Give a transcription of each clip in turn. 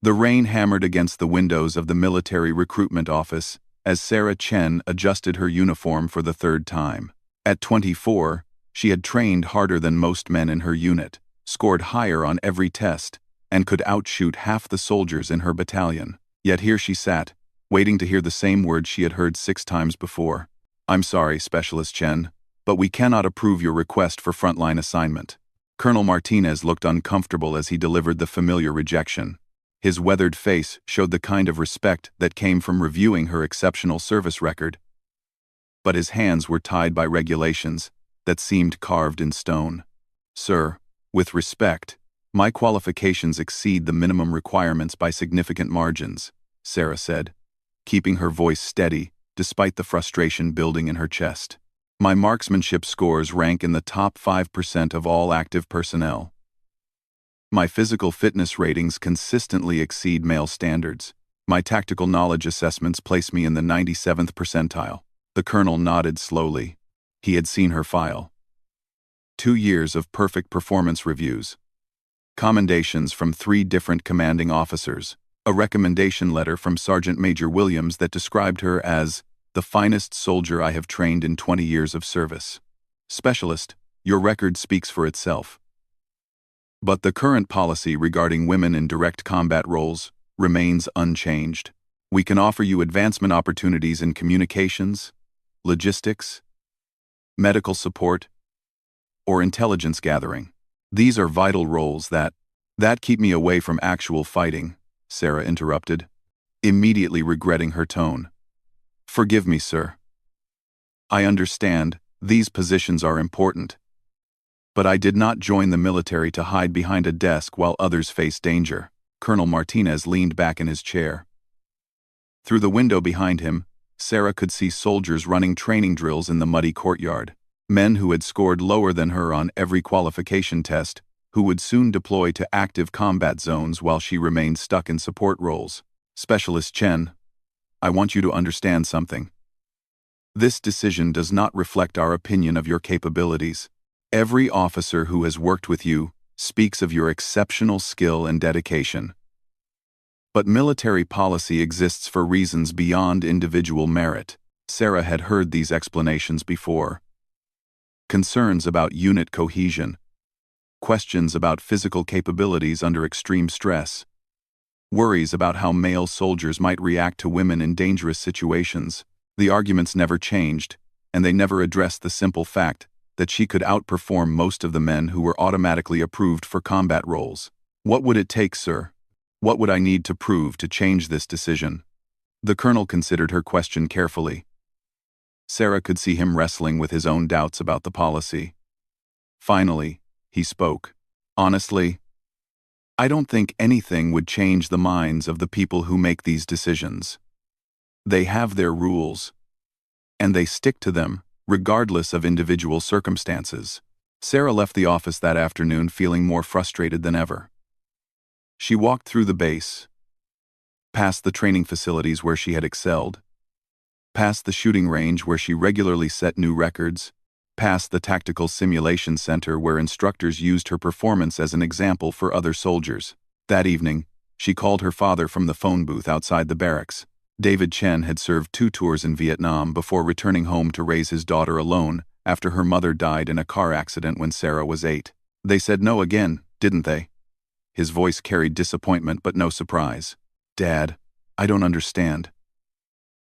The rain hammered against the windows of the military recruitment office as Sarah Chen adjusted her uniform for the third time. At 24, she had trained harder than most men in her unit, scored higher on every test, and could outshoot half the soldiers in her battalion. Yet here she sat, waiting to hear the same words she had heard 6 times before. "I'm sorry, Specialist Chen, but we cannot approve your request for frontline assignment." Colonel Martinez looked uncomfortable as he delivered the familiar rejection. His weathered face showed the kind of respect that came from reviewing her exceptional service record. But his hands were tied by regulations that seemed carved in stone. "Sir, with respect, my qualifications exceed the minimum requirements by significant margins," Sarah said, keeping her voice steady despite the frustration building in her chest. "My marksmanship scores rank in the top 5% of all active personnel. My physical fitness ratings consistently exceed male standards. My tactical knowledge assessments place me in the 97th percentile." The colonel nodded slowly. He had seen her file. 2 years of perfect performance reviews. Commendations from 3 different commanding officers. A recommendation letter from Sergeant Major Williams that described her as the finest soldier I have trained in 20 years of service. "Specialist, your record speaks for itself. But the current policy regarding women in direct combat roles remains unchanged. We can offer you advancement opportunities in communications, logistics, medical support, or intelligence gathering. These are vital roles that keep me away from actual fighting," Sarah interrupted, immediately regretting her tone. "Forgive me, sir. I understand these positions are important. But I did not join the military to hide behind a desk while others face danger." Colonel Martinez leaned back in his chair. Through the window behind him, Sarah could see soldiers running training drills in the muddy courtyard. Men who had scored lower than her on every qualification test, who would soon deploy to active combat zones while she remained stuck in support roles. "Specialist Chen, I want you to understand something. This decision does not reflect our opinion of your capabilities. Every officer who has worked with you speaks of your exceptional skill and dedication. But military policy exists for reasons beyond individual merit." Sarah had heard these explanations before. Concerns about unit cohesion, questions about physical capabilities under extreme stress, worries about how male soldiers might react to women in dangerous situations. The arguments never changed, and they never addressed the simple fact that she could outperform most of the men who were automatically approved for combat roles. "What would it take, sir? What would I need to prove to change this decision?" The colonel considered her question carefully. Sarah could see him wrestling with his own doubts about the policy. Finally, he spoke. "Honestly, I don't think anything would change the minds of the people who make these decisions. They have their rules, and they stick to them, regardless of individual circumstances." Sarah left the office that afternoon feeling more frustrated than ever. She walked through the base, past the training facilities where she had excelled, past the shooting range where she regularly set new records, past the tactical simulation center where instructors used her performance as an example for other soldiers. That evening, she called her father from the phone booth outside the barracks. David Chen had served 2 tours in Vietnam before returning home to raise his daughter alone after her mother died in a car accident when Sarah was 8. "They said no again, didn't they?" His voice carried disappointment but no surprise. "Dad, I don't understand.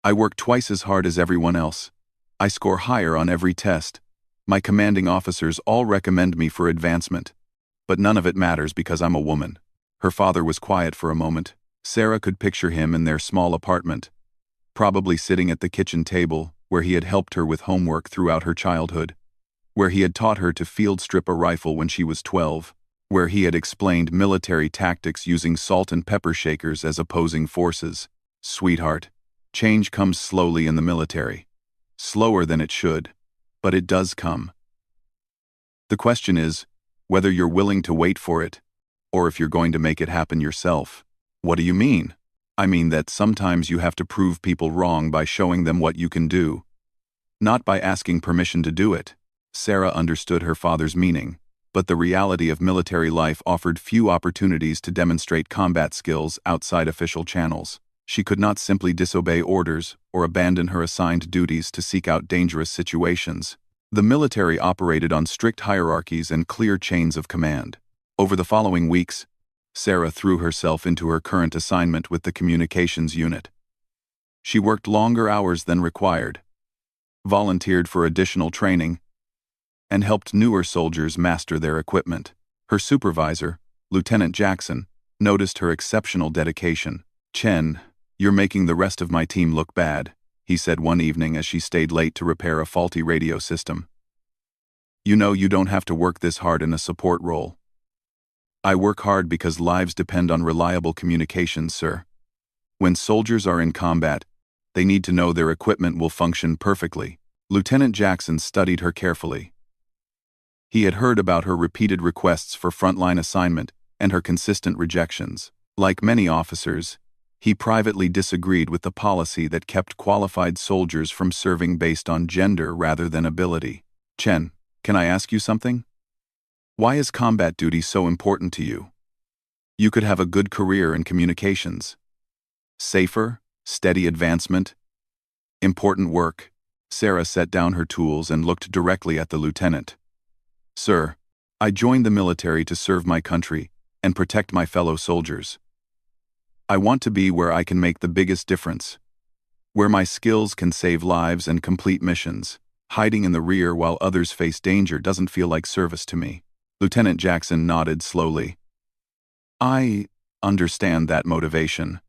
I work twice as hard as everyone else. I score higher on every test. My commanding officers all recommend me for advancement. But none of it matters because I'm a woman." Her father was quiet for a moment. Sarah could picture him in their small apartment, probably sitting at the kitchen table where he had helped her with homework throughout her childhood, where he had taught her to field strip a rifle when she was 12, where he had explained military tactics using salt and pepper shakers as opposing forces. "Sweetheart, change comes slowly in the military. Slower than it should, but it does come. The question is whether you're willing to wait for it, or if you're going to make it happen yourself." "What do you mean?" "I mean that sometimes you have to prove people wrong by showing them what you can do, not by asking permission to do it." Sarah understood her father's meaning. but the reality of military life offered few opportunities to demonstrate combat skills outside official channels. She could not simply disobey orders or abandon her assigned duties to seek out dangerous situations. The military operated on strict hierarchies and clear chains of command. Over the following weeks, Sarah threw herself into her current assignment with the communications unit. She worked longer hours than required, volunteered for additional training, and helped newer soldiers master their equipment. Her supervisor, Lieutenant Jackson, noticed her exceptional dedication. "Chen, you're making the rest of my team look bad," he said one evening as she stayed late to repair a faulty radio system. "You know you don't have to work this hard in a support role." "I work hard because lives depend on reliable communications, sir. When soldiers are in combat, they need to know their equipment will function perfectly." Lieutenant Jackson studied her carefully. He had heard about her repeated requests for frontline assignment and her consistent rejections. Like many officers, he privately disagreed with the policy that kept qualified soldiers from serving based on gender rather than ability. "Chen, can I ask you something? Why is combat duty so important to you? You could have a good career in communications. Safer, steady advancement, important work." Sarah set down her tools and looked directly at the lieutenant. "Sir, I joined the military to serve my country and protect my fellow soldiers. I want to be where I can make the biggest difference, where my skills can save lives and complete missions. Hiding in the rear while others face danger doesn't feel like service to me." Lieutenant Jackson nodded slowly. "I understand that motivation.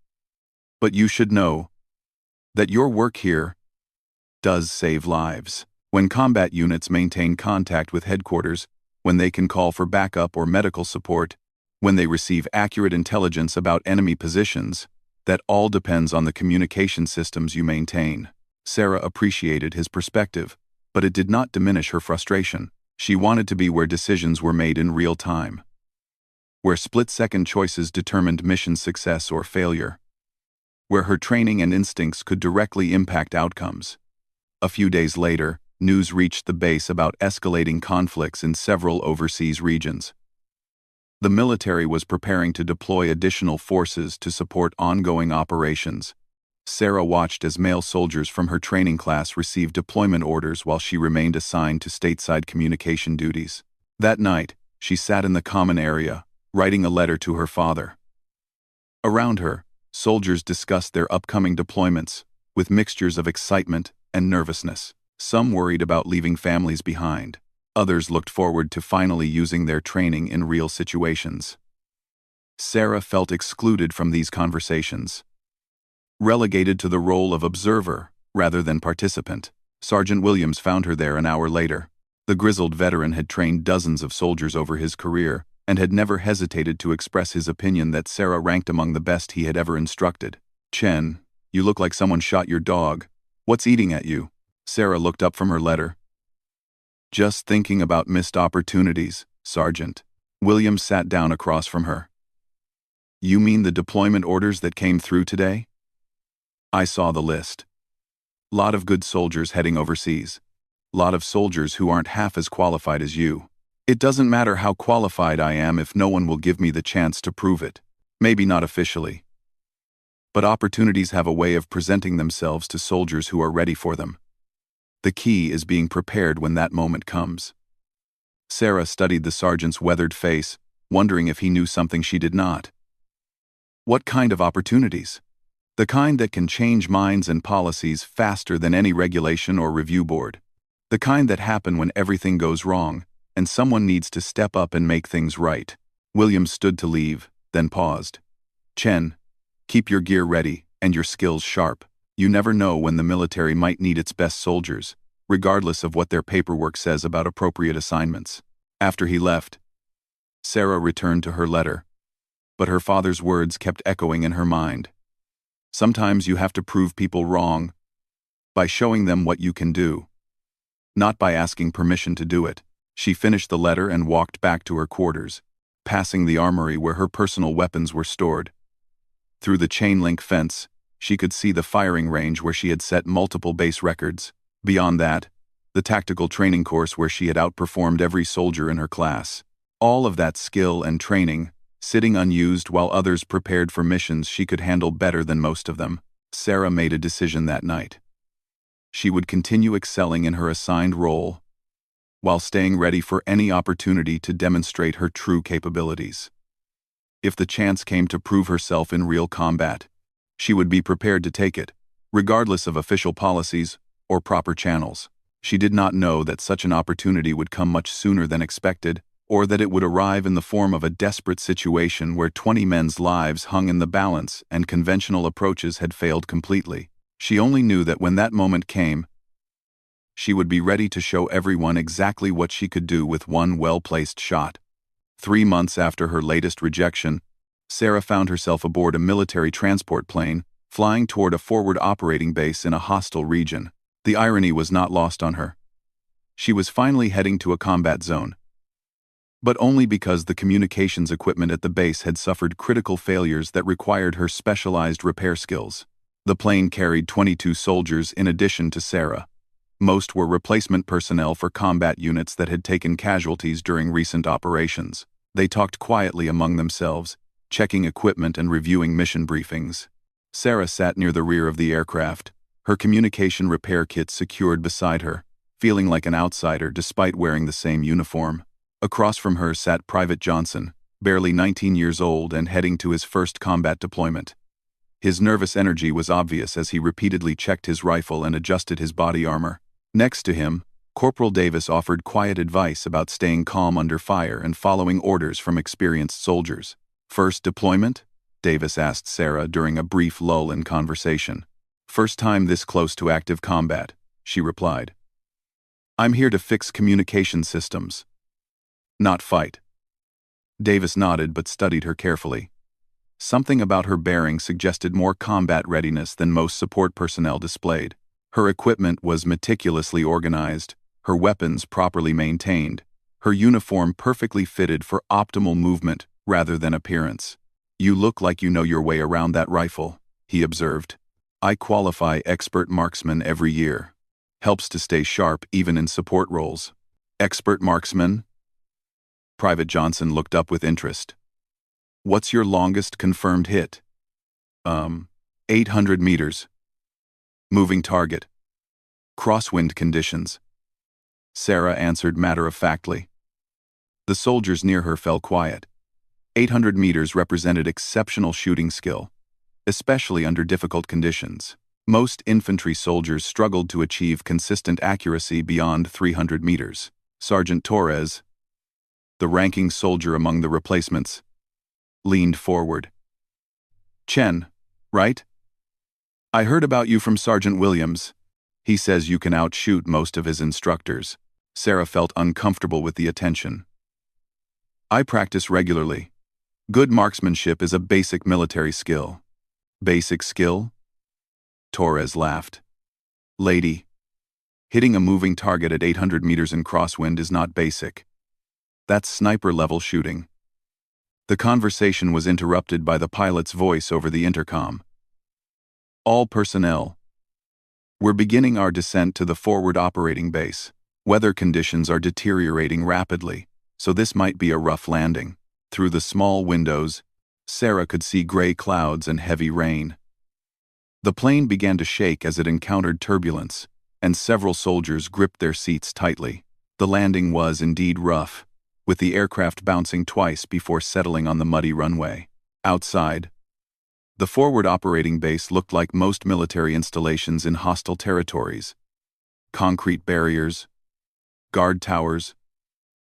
But you should know that your work here does save lives. When combat units maintain contact with headquarters, when they can call for backup or medical support, when they receive accurate intelligence about enemy positions, that all depends on the communication systems you maintain." Sarah appreciated his perspective, but it did not diminish her frustration. She wanted to be where decisions were made in real time, where split-second choices determined mission success or failure, where her training and instincts could directly impact outcomes. A few days later, news reached the base about escalating conflicts in several overseas regions. The military was preparing to deploy additional forces to support ongoing operations. Sarah watched as male soldiers from her training class received deployment orders while she remained assigned to stateside communication duties. That night, she sat in the common area, writing a letter to her father. Around her, soldiers discussed their upcoming deployments, with mixtures of excitement and nervousness. Some worried about leaving families behind. Others looked forward to finally using their training in real situations. Sarah felt excluded from these conversations, relegated to the role of observer rather than participant. Sergeant Williams found her there an hour later. The grizzled veteran had trained dozens of soldiers over his career and had never hesitated to express his opinion that Sarah ranked among the best he had ever instructed. "Chen, you look like someone shot your dog. What's eating at you?" Sarah looked up from her letter. "Just thinking about missed opportunities, Sergeant." Williams sat down across from her. "You mean the deployment orders that came through today?" "I saw the list. Lot of good soldiers heading overseas. Lot of soldiers who aren't half as qualified as you. It doesn't matter how qualified I am if no one will give me the chance to prove it. Maybe not officially. But opportunities have a way of presenting themselves to soldiers who are ready for them. The key is being prepared when that moment comes." Sarah studied the sergeant's weathered face, wondering if he knew something she did not. "What kind of opportunities?" "The kind that can change minds and policies faster than any regulation or review board. The kind that happen when everything goes wrong, and someone needs to step up and make things right." Williams stood to leave, then paused. "Chen, keep your gear ready and your skills sharp. You never know when the military might need its best soldiers, regardless of what their paperwork says about appropriate assignments." After he left, Sarah returned to her letter, but her father's words kept echoing in her mind. "Sometimes you have to prove people wrong by showing them what you can do, not by asking permission to do it." She finished the letter and walked back to her quarters, passing the armory where her personal weapons were stored. Through the chain-link fence, she could see the firing range where she had set multiple base records. Beyond that, the tactical training course where she had outperformed every soldier in her class. All of that skill and training, sitting unused while others prepared for missions she could handle better than most of them. Sarah made a decision that night. She would continue excelling in her assigned role, while staying ready for any opportunity to demonstrate her true capabilities. If the chance came to prove herself in real combat, she would be prepared to take it, regardless of official policies or proper channels. She did not know that such an opportunity would come much sooner than expected, or that it would arrive in the form of a desperate situation where 20 men's lives hung in the balance and conventional approaches had failed completely. She only knew that when that moment came, she would be ready to show everyone exactly what she could do with one well-placed shot. 3 months after her latest rejection, Sarah found herself aboard a military transport plane, flying toward a forward operating base in a hostile region. The irony was not lost on her. She was finally heading to a combat zone, but only because the communications equipment at the base had suffered critical failures that required her specialized repair skills. The plane carried 22 soldiers in addition to Sarah. Most were replacement personnel for combat units that had taken casualties during recent operations. They talked quietly among themselves, checking equipment and reviewing mission briefings. Sarah sat near the rear of the aircraft, her communication repair kit secured beside her, feeling like an outsider despite wearing the same uniform. Across from her sat Private Johnson, barely 19 years old and heading to his first combat deployment. His nervous energy was obvious as he repeatedly checked his rifle and adjusted his body armor. Next to him, Corporal Davis offered quiet advice about staying calm under fire and following orders from experienced soldiers. "First deployment?" Davis asked Sarah during a brief lull in conversation. "First time this close to active combat," she replied. "I'm here to fix communication systems, not fight." Davis nodded but studied her carefully. Something about her bearing suggested more combat readiness than most support personnel displayed. Her equipment was meticulously organized, her weapons properly maintained, her uniform perfectly fitted for optimal movement rather than appearance. "You look like you know your way around that rifle," he observed. "I qualify expert marksman every year. Helps to stay sharp even in support roles." "Expert marksman?" Private Johnson looked up with interest. "What's your longest confirmed hit?" 800 meters. Moving target. Crosswind conditions." Sarah answered matter-of-factly. The soldiers near her fell quiet. 800 meters represented exceptional shooting skill, especially under difficult conditions. Most infantry soldiers struggled to achieve consistent accuracy beyond 300 meters. Sergeant Torres, the ranking soldier among the replacements, leaned forward. "Chen, right? I heard about you from Sergeant Williams. He says you can outshoot most of his instructors." Sarah felt uncomfortable with the attention. "I practice regularly. Good marksmanship is a basic military skill." "Basic skill?" Torres laughed. "Lady, hitting a moving target at 800 meters in crosswind is not basic. That's sniper-level shooting." The conversation was interrupted by the pilot's voice over the intercom. "All personnel, we're beginning our descent to the forward operating base. Weather conditions are deteriorating rapidly, so this might be a rough landing." Through the small windows, Sarah could see gray clouds and heavy rain. The plane began to shake as it encountered turbulence, and several soldiers gripped their seats tightly. The landing was indeed rough, with the aircraft bouncing twice before settling on the muddy runway. Outside, the forward operating base looked like most military installations in hostile territories. Concrete barriers, guard towers,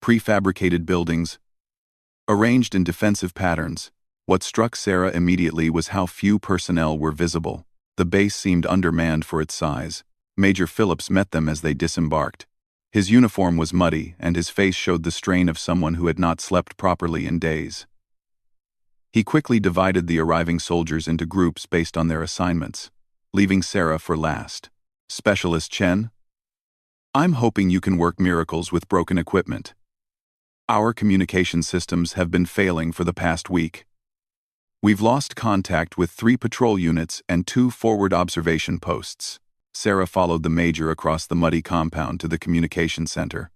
prefabricated buildings, arranged in defensive patterns. What struck Sarah immediately was how few personnel were visible. The base seemed undermanned for its size. Major Phillips met them as they disembarked. His uniform was muddy, and his face showed the strain of someone who had not slept properly in days. He quickly divided the arriving soldiers into groups based on their assignments, leaving Sarah for last. "Specialist Chen, I'm hoping you can work miracles with broken equipment. Our communication systems have been failing for the past week. We've lost contact with 3 patrol units and 2 forward observation posts." Sarah followed the major across the muddy compound to the communication center.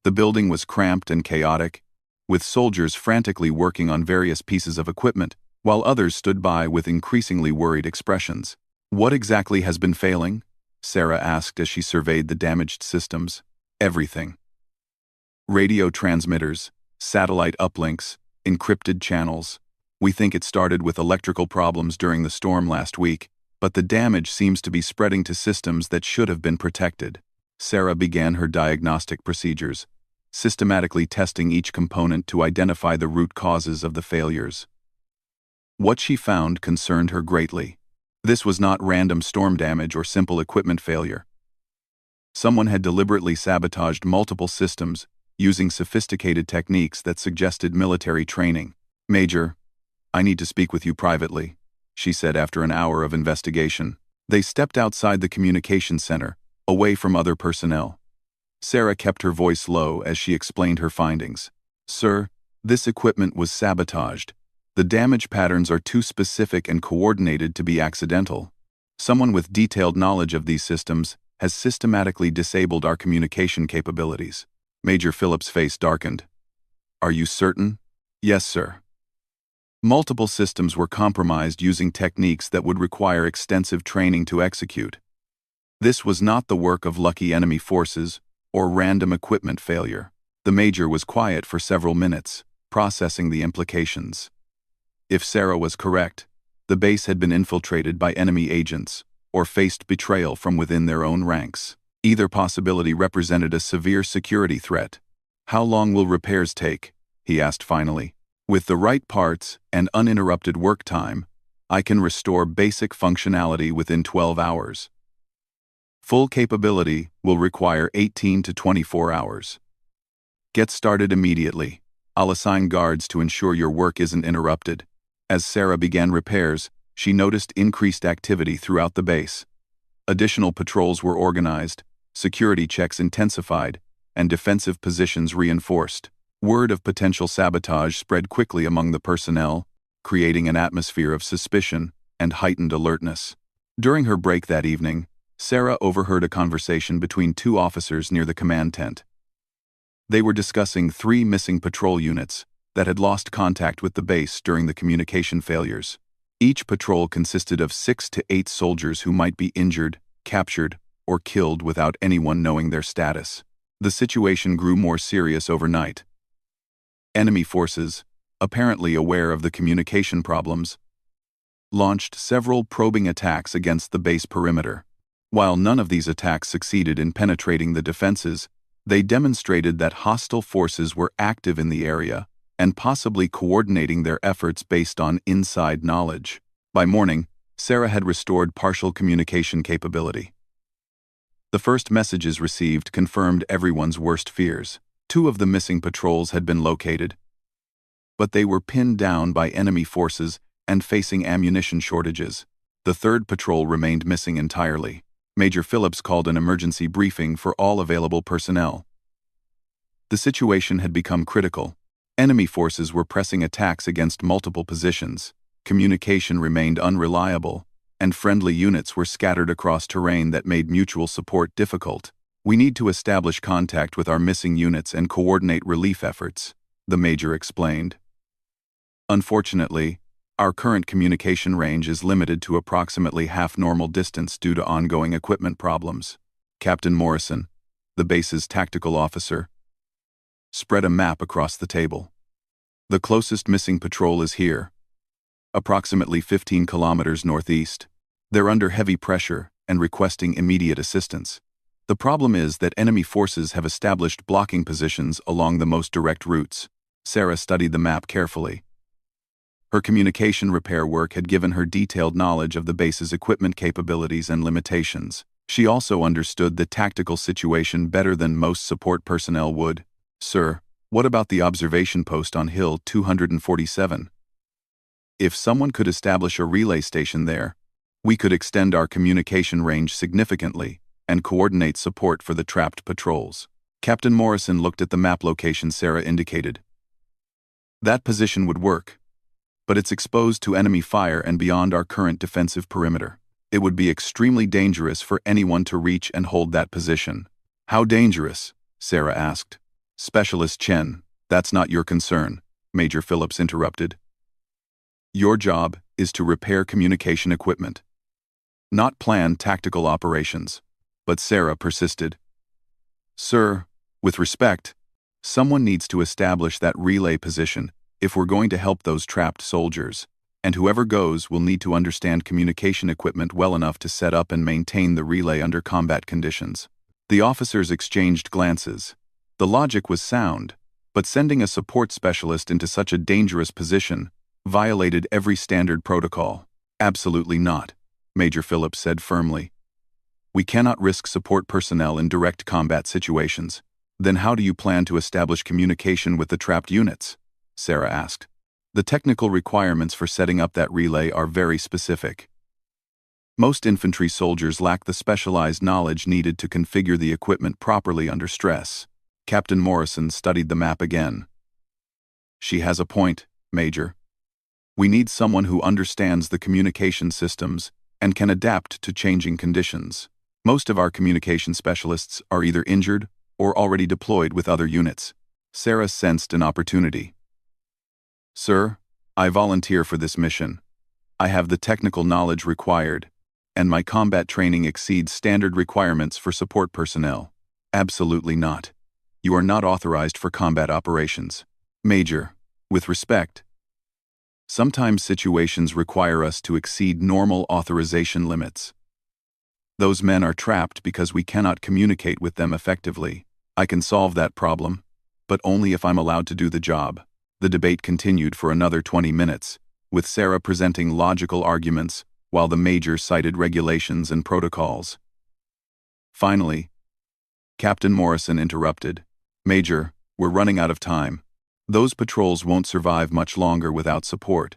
The building was cramped and chaotic, with soldiers frantically working on various pieces of equipment, while others stood by with increasingly worried expressions. "What exactly has been failing?" Sarah asked as she surveyed the damaged systems. "Everything. Radio transmitters, satellite uplinks, encrypted channels. We think it started with electrical problems during the storm last week, but the damage seems to be spreading to systems that should have been protected." Sarah began her diagnostic procedures, systematically testing each component to identify the root causes of the failures. What she found concerned her greatly. This was not random storm damage or simple equipment failure. Someone had deliberately sabotaged multiple systems using sophisticated techniques that suggested military training. "Major, I need to speak with you privately," she said after an hour of investigation. They stepped outside the communications center, away from other personnel. Sarah kept her voice low as she explained her findings. "Sir, this equipment was sabotaged. The damage patterns are too specific and coordinated to be accidental. Someone with detailed knowledge of these systems has systematically disabled our communication capabilities." Major Phillips' face darkened. "Are you certain?" "Yes, sir. Multiple systems were compromised using techniques that would require extensive training to execute. This was not the work of lucky enemy forces or random equipment failure." The major was quiet for several minutes, processing the implications. If Sarah was correct, the base had been infiltrated by enemy agents or faced betrayal from within their own ranks. Either possibility represented a severe security threat. "How long will repairs take?" he asked finally. "With the right parts and uninterrupted work time, I can restore basic functionality within 12 hours. Full capability will require 18 to 24 hours. Get started immediately. I'll assign guards to ensure your work isn't interrupted." As Sarah began repairs, she noticed increased activity throughout the base. Additional patrols were organized, security checks intensified, and defensive positions reinforced. Word of potential sabotage spread quickly among the personnel, creating an atmosphere of suspicion and heightened alertness. During her break that evening, Sarah overheard a conversation between two officers near the command tent. They were discussing 3 missing patrol units that had lost contact with the base during the communication failures. Each patrol consisted of 6 to 8 soldiers who might be injured, captured, or killed without anyone knowing their status. The situation grew more serious overnight. Enemy forces, apparently aware of the communication problems, launched several probing attacks against the base perimeter. While none of these attacks succeeded in penetrating the defenses, they demonstrated that hostile forces were active in the area and possibly coordinating their efforts based on inside knowledge. By morning, Sarah had restored partial communication capability. The first messages received confirmed everyone's worst fears. 2 of the missing patrols had been located, but they were pinned down by enemy forces and facing ammunition shortages. The 3rd patrol remained missing entirely. Major Phillips called an emergency briefing for all available personnel. The situation had become critical. Enemy forces were pressing attacks against multiple positions, communication remained unreliable, and friendly units were scattered across terrain that made mutual support difficult. "We need to establish contact with our missing units and coordinate relief efforts," the major explained. "Unfortunately, our current communication range is limited to approximately half normal distance due to ongoing equipment problems." Captain Morrison, the base's tactical officer, spread a map across the table. "The closest missing patrol is here, approximately 15 kilometers northeast. They're under heavy pressure and requesting immediate assistance. The problem is that enemy forces have established blocking positions along the most direct routes." Sarah studied the map carefully. Her communication repair work had given her detailed knowledge of the base's equipment capabilities and limitations. She also understood the tactical situation better than most support personnel would. "Sir, what about the observation post on Hill 247? If someone could establish a relay station there, we could extend our communication range significantly and coordinate support for the trapped patrols." Captain Morrison looked at the map location Sarah indicated. "That position would work, but it's exposed to enemy fire and beyond our current defensive perimeter. It would be extremely dangerous for anyone to reach and hold that position." "How dangerous?" Sarah asked. Specialist Chen, That's not your concern, Major Phillips interrupted. Your job is to repair communication equipment, not plan tactical operations. But Sarah persisted. Sir, with respect, someone needs to establish that relay position if we're going to help those trapped soldiers, and whoever goes will need to understand communication equipment well enough to set up and maintain the relay under combat conditions. The officers exchanged glances. The logic was sound, but sending a support specialist into such a dangerous position violated every standard protocol. Absolutely not, Major Phillips said firmly. We cannot risk support personnel in direct combat situations. Then how do you plan to establish communication with the trapped units? Sarah asked. The technical requirements for setting up that relay are very specific. Most infantry soldiers lack the specialized knowledge needed to configure the equipment properly under stress. Captain Morrison studied the map again. She has a point, Major. We need someone who understands the communication systems and can adapt to changing conditions. Most of our communication specialists are either injured or already deployed with other units. Sarah sensed an opportunity. Sir, I volunteer for this mission. I have the technical knowledge required, and my combat training exceeds standard requirements for support personnel. Absolutely not. You are not authorized for combat operations. Major, with respect, sometimes situations require us to exceed normal authorization limits. Those men are trapped because we cannot communicate with them effectively. I can solve that problem, but only if I'm allowed to do the job. The debate continued for another 20 minutes, with Sarah presenting logical arguments while the Major cited regulations and protocols. Finally, Captain Morrison interrupted. Major, we're running out of time. Those patrols won't survive much longer without support.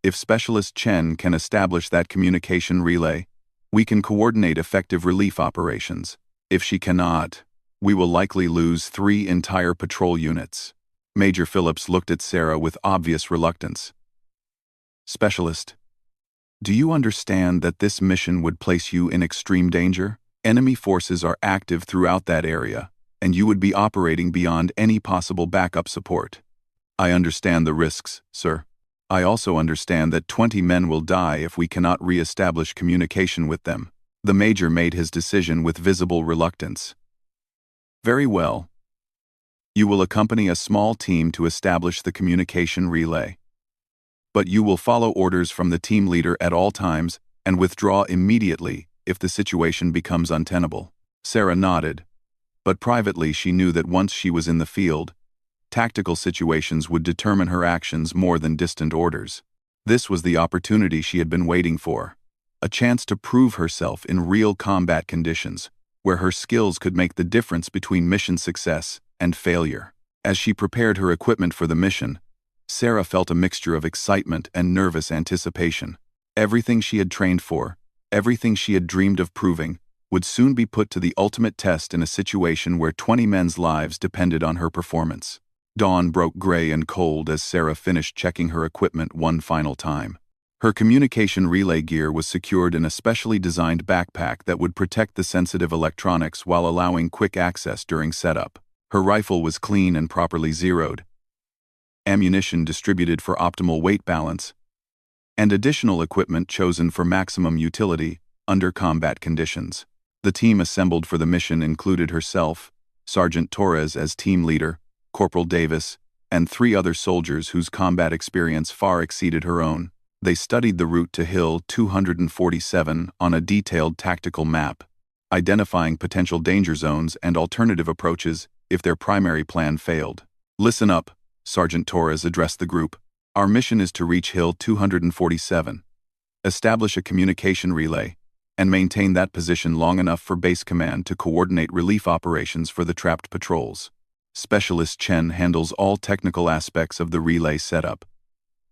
If Specialist Chen can establish that communication relay, we can coordinate effective relief operations. If she cannot, we will likely lose 3 entire patrol units. Major Phillips looked at Sarah with obvious reluctance. Specialist, do you understand that this mission would place you in extreme danger? Enemy forces are active throughout that area, and you would be operating beyond any possible backup support. I understand the risks, sir. I also understand that 20 men will die if we cannot re-establish communication with them. The Major made his decision with visible reluctance. Very well. You will accompany a small team to establish the communication relay. But you will follow orders from the team leader at all times and withdraw immediately if the situation becomes untenable. Sarah nodded, but privately she knew that once she was in the field, tactical situations would determine her actions more than distant orders. This was the opportunity she had been waiting for, a chance to prove herself in real combat conditions, where her skills could make the difference between mission success and failure. As she prepared her equipment for the mission, Sarah felt a mixture of excitement and nervous anticipation. Everything she had trained for, everything she had dreamed of proving, would soon be put to the ultimate test in a situation where 20 men's lives depended on her performance. Dawn broke gray and cold as Sarah finished checking her equipment one final time. Her communication relay gear was secured in a specially designed backpack that would protect the sensitive electronics while allowing quick access during setup. Her rifle was clean and properly zeroed, ammunition distributed for optimal weight balance, and additional equipment chosen for maximum utility under combat conditions. The team assembled for the mission included herself, Sergeant Torres as team leader, Corporal Davis, and 3 other soldiers whose combat experience far exceeded her own. They studied the route to Hill 247 on a detailed tactical map, identifying potential danger zones and alternative approaches if their primary plan failed. Listen up, Sergeant Torres addressed the group. Our mission is to reach Hill 247, establish a communication relay, and maintain that position long enough for base command to coordinate relief operations for the trapped patrols. Specialist Chen handles all technical aspects of the relay setup.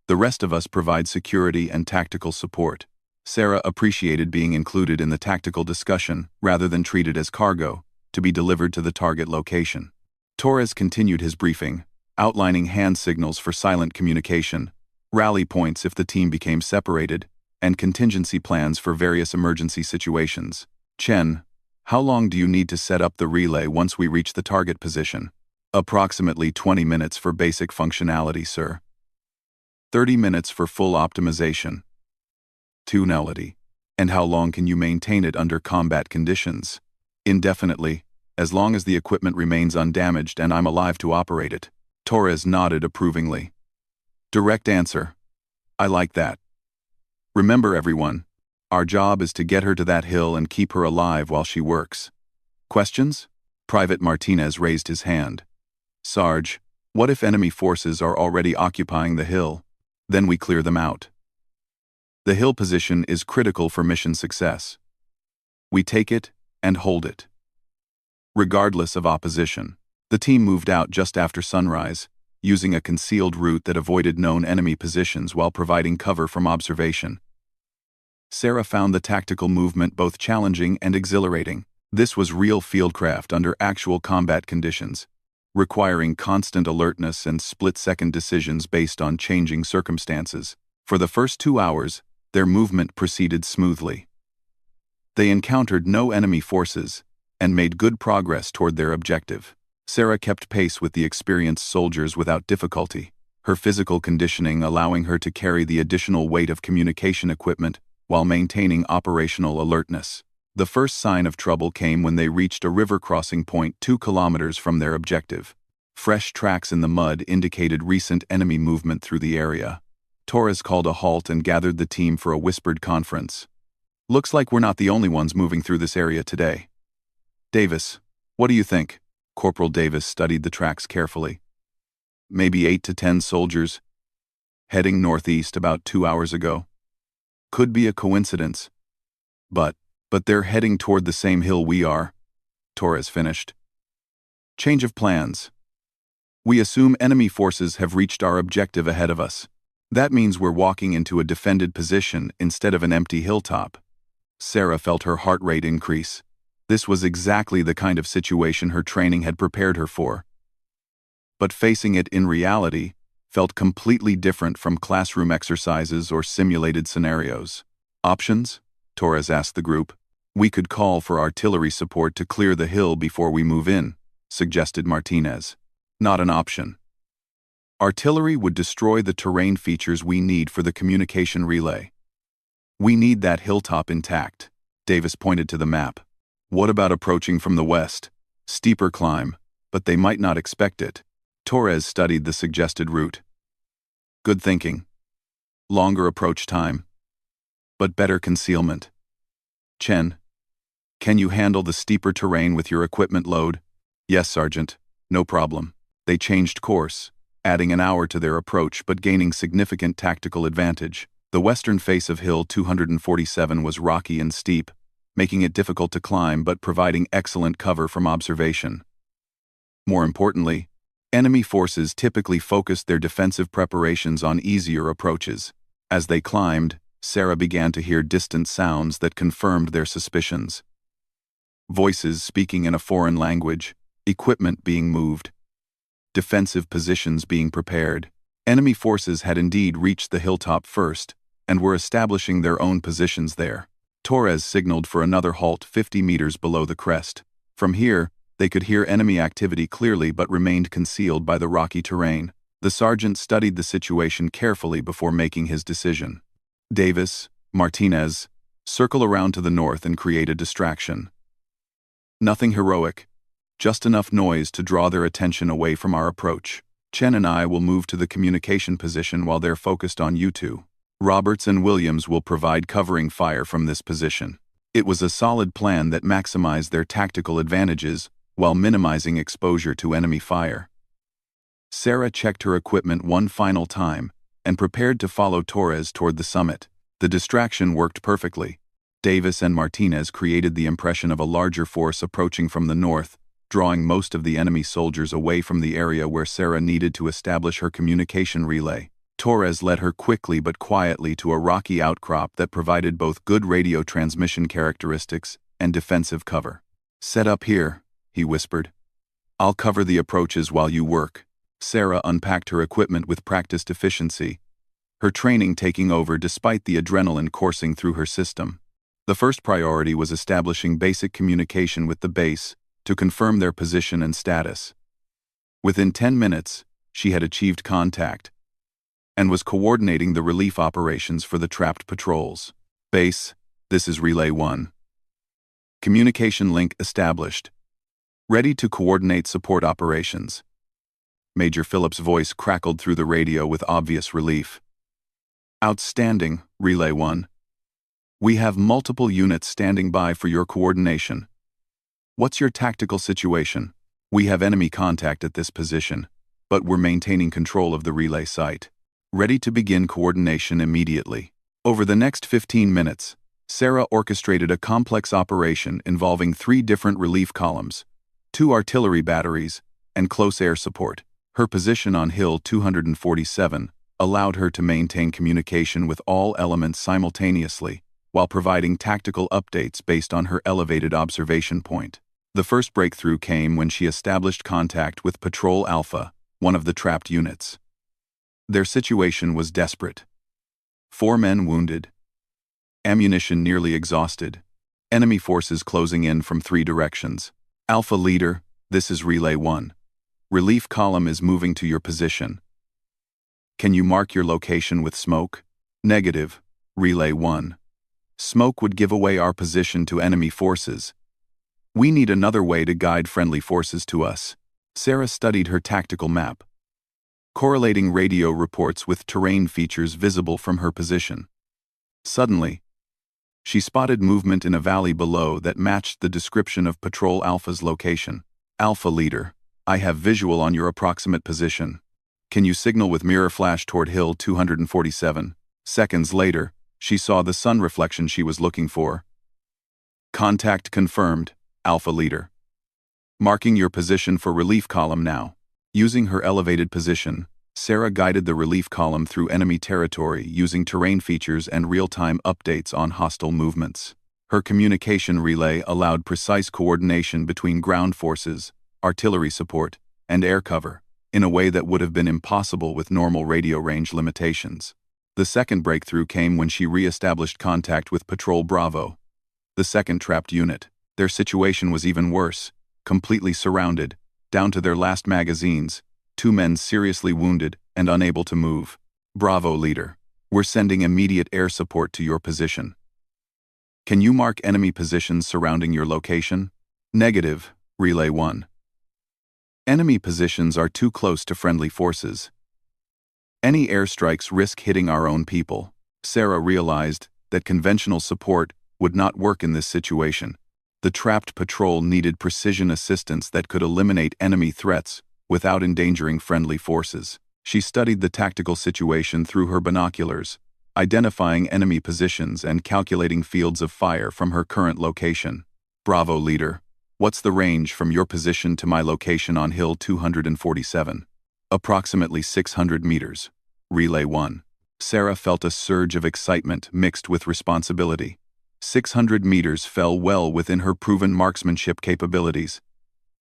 The rest of us provide security and tactical support. Sarah appreciated being included in the tactical discussion rather than treated as cargo, to be delivered to the target location. Torres continued his briefing, outlining hand signals for silent communication, rally points if the team became separated, and contingency plans for various emergency situations. Chen, how long do you need to set up the relay once we reach the target position? Approximately 20 minutes for basic functionality, sir. 30 minutes for full optimization. Tunality. And how long can you maintain it under combat conditions? Indefinitely, as long as the equipment remains undamaged and I'm alive to operate it. Torres nodded approvingly. Direct answer. I like that. Remember, everyone, our job is to get her to that hill and keep her alive while she works. Questions? Private Martinez raised his hand. Sarge, what if enemy forces are already occupying the hill? Then we clear them out. The hill position is critical for mission success. We take it and hold it. Regardless of opposition, the team moved out just after sunrise, using a concealed route that avoided known enemy positions while providing cover from observation. Sarah found the tactical movement both challenging and exhilarating. This was real fieldcraft under actual combat conditions, requiring constant alertness and split-second decisions based on changing circumstances. For the first 2 hours, their movement proceeded smoothly. They encountered no enemy forces and made good progress toward their objective. Sarah kept pace with the experienced soldiers without difficulty, her physical conditioning allowing her to carry the additional weight of communication equipment while maintaining operational alertness. The first sign of trouble came when they reached a river crossing point 2 kilometers from their objective. Fresh tracks in the mud indicated recent enemy movement through the area. Torres called a halt and gathered the team for a whispered conference. Looks like we're not the only ones moving through this area today. Davis, what do you think? Corporal Davis studied the tracks carefully. Maybe 8 to 10 soldiers, heading northeast about 2 hours ago. Could be a coincidence. But they're heading toward the same hill we are, Torres finished. Change of plans. We assume enemy forces have reached our objective ahead of us. That means we're walking into a defended position instead of an empty hilltop. Sarah felt her heart rate increase. This was exactly the kind of situation her training had prepared her for. But facing it in reality felt completely different from classroom exercises or simulated scenarios. Options? Torres asked the group. We could call for artillery support to clear the hill before we move in, suggested Martinez. Not an option. Artillery would destroy the terrain features we need for the communication relay. We need that hilltop intact. Davis pointed to the map. What about approaching from the west? Steeper climb, but they might not expect it. Torres studied the suggested route. Good thinking. Longer approach time, but better concealment. Chen, can you handle the steeper terrain with your equipment load? Yes, Sergeant. No problem. They changed course, adding an hour to their approach but gaining significant tactical advantage. The western face of Hill 247 was rocky and steep, making it difficult to climb but providing excellent cover from observation. More importantly, enemy forces typically focused their defensive preparations on easier approaches. As they climbed, Sarah began to hear distant sounds that confirmed their suspicions. Voices speaking in a foreign language, equipment being moved, defensive positions being prepared. Enemy forces had indeed reached the hilltop first and were establishing their own positions there. Torres signaled for another halt 50 meters below the crest. From here, they could hear enemy activity clearly but remained concealed by the rocky terrain. The sergeant studied the situation carefully before making his decision. Davis, Martinez, circle around to the north and create a distraction. Nothing heroic, just enough noise to draw their attention away from our approach. Chen and I will move to the communication position while they're focused on you two. Roberts and Williams will provide covering fire from this position. It was a solid plan that maximized their tactical advantages while minimizing exposure to enemy fire. Sarah checked her equipment one final time and prepared to follow Torres toward the summit. The distraction worked perfectly. Davis and Martinez created the impression of a larger force approaching from the north, drawing most of the enemy soldiers away from the area where Sarah needed to establish her communication relay. Torres led her quickly but quietly to a rocky outcrop that provided both good radio transmission characteristics and defensive cover. Set up here, he whispered. I'll cover the approaches while you work. Sarah unpacked her equipment with practiced efficiency, her training taking over despite the adrenaline coursing through her system. The first priority was establishing basic communication with the base to confirm their position and status. Within 10 minutes, she had achieved contact and was coordinating the relief operations for the trapped patrols. Base, this is Relay 1. Communication link established. Ready to coordinate support operations. Major Phillips' voice crackled through the radio with obvious relief. Outstanding, Relay 1. We have multiple units standing by for your coordination. What's your tactical situation? We have enemy contact at this position, but we're maintaining control of the relay site. Ready to begin coordination immediately. Over the next 15 minutes, Sarah orchestrated a complex operation involving 3 different relief columns, 2 artillery batteries, and close air support. Her position on Hill 247 allowed her to maintain communication with all elements simultaneously, while providing tactical updates based on her elevated observation point. The first breakthrough came when she established contact with Patrol Alpha, one of the trapped units. Their situation was desperate. 4 men wounded. Ammunition nearly exhausted. Enemy forces closing in from 3 directions. Alpha Leader, this is Relay 1. Relief column is moving to your position. Can you mark your location with smoke? Negative, Relay 1. Smoke would give away our position to enemy forces. We need another way to guide friendly forces to us. Sarah studied her tactical map, correlating radio reports with terrain features visible from her position. Suddenly, she spotted movement in a valley below that matched the description of Patrol Alpha's location. Alpha Leader, I have visual on your approximate position. Can you signal with mirror flash toward Hill 247? Seconds later, she saw the sun reflection she was looking for. Contact confirmed, Alpha Leader. Marking your position for relief column now. Using her elevated position, Sarah guided the relief column through enemy territory using terrain features and real-time updates on hostile movements. Her communication relay allowed precise coordination between ground forces, artillery support, and air cover, in a way that would have been impossible with normal radio range limitations. The second breakthrough came when she re-established contact with Patrol Bravo, the second trapped unit. Their situation was even worse, completely surrounded, down to their last magazines, 2 men seriously wounded and unable to move. Bravo Leader, we're sending immediate air support to your position. Can you mark enemy positions surrounding your location? Negative, Relay 1. Enemy positions are too close to friendly forces. Any airstrikes risk hitting our own people. Sarah realized that conventional support would not work in this situation. The trapped patrol needed precision assistance that could eliminate enemy threats without endangering friendly forces. She studied the tactical situation through her binoculars, identifying enemy positions and calculating fields of fire from her current location. Bravo Leader, what's the range from your position to my location on Hill 247? Approximately 600 meters. Relay 1. Sarah felt a surge of excitement mixed with responsibility. 600 meters fell well within her proven marksmanship capabilities.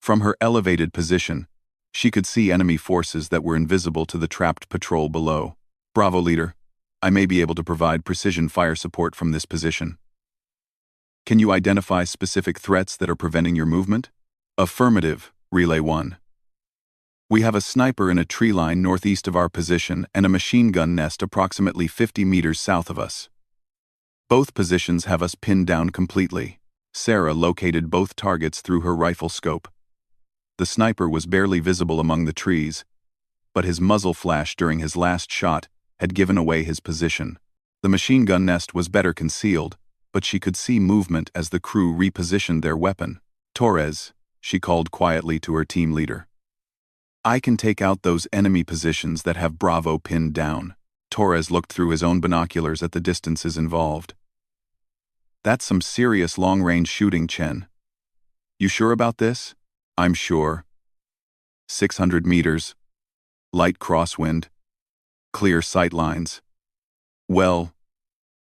From her elevated position, she could see enemy forces that were invisible to the trapped patrol below. Bravo Leader, I may be able to provide precision fire support from this position. Can you identify specific threats that are preventing your movement? Affirmative, Relay 1. We have a sniper in a tree line northeast of our position and a machine gun nest approximately 50 meters south of us. Both positions have us pinned down completely. Sarah located both targets through her rifle scope. The sniper was barely visible among the trees, but his muzzle flash during his last shot had given away his position. The machine gun nest was better concealed, but she could see movement as the crew repositioned their weapon. Torres, she called quietly to her team leader. I can take out those enemy positions that have Bravo pinned down. Torres looked through his own binoculars at the distances involved. That's some serious long-range shooting, Chen. You sure about this? I'm sure. 600 meters. Light crosswind. Clear sight lines. Well,